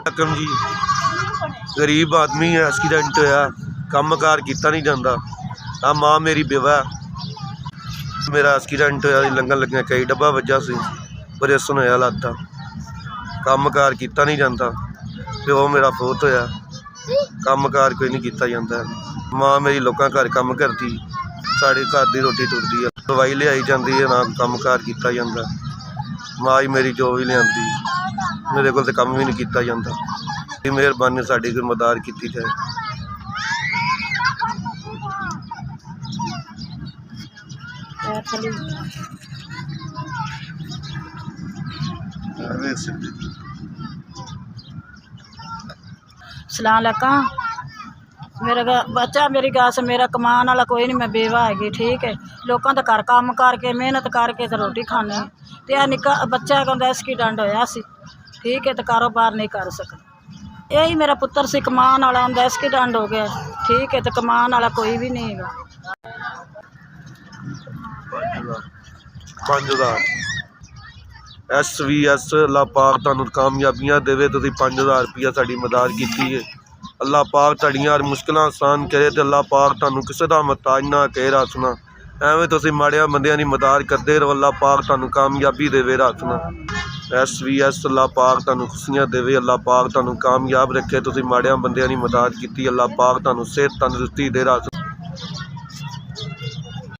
अकरम जी गरीब आदमी है, एक्सीडेंट होया, काम कार किया नहीं जाता। आ माँ मेरी बेवा है, मेरा एक्सीडेंट होया लंघन लगे कई डब्बा वजह से ऑपरेशन होया लत्त दा, काम कार किया नहीं जाता। प्यो मेरा फौत होया, काम कार कोई नहीं किया जाता। माँ मेरी लोगों घर काम करती, साढ़े घर की रोटी टुरदी है, दवाई लियाई जाती है, ना काम कार किया जाता। माँ ही मेरी जो भी लियाती, मेरे को काम भी नहीं किया जाता। मेहरबानी साड़ी कोई मदद की जाए। सलाम अलैकुम। मेरा बच्चा मेरी गल से मेरा कमान वाला कोई नहीं, मैं बेवा हैगी, ठीक है। लोगों के घर काम करके मेहनत करके तो रोटी खाने, तो यह निक्का बच्चा का एक्सीडेंट होया सी, ठीक है, तो कारोबार नहीं कर सकता। यही मेरा पुत्र सी, कमान वाला उनका एक्सीडेंट हो गया, ठीक है, तो कमान वाला कोई भी नहीं है। 5000 SVS अल्लाह पाक तुहानू कामयाबियां देवे। तुसीं 5000 रुपया साड़ी मदद की है। अल्लाह पाक तुहाड़ियां हर मुश्किलां आसान करे, तो अल्लाह पाक तुहानू किसी का मुहताज ना कहे। रासना एवें तुसीं माड़िया बंदियां दी मदद करते रहो, अल्लाह पाक तुहानू कामयाबी देवे। रासना SVS अल्लाह पाक तुहानू खुशियां देवे, अल्लाह पाक तुहानू कामयाब रखे। तुसीं माड़िया बंदियां दी मदद की, अल्लाह पाक तुहानू सेहत तंदुरुस्ती दे। रासना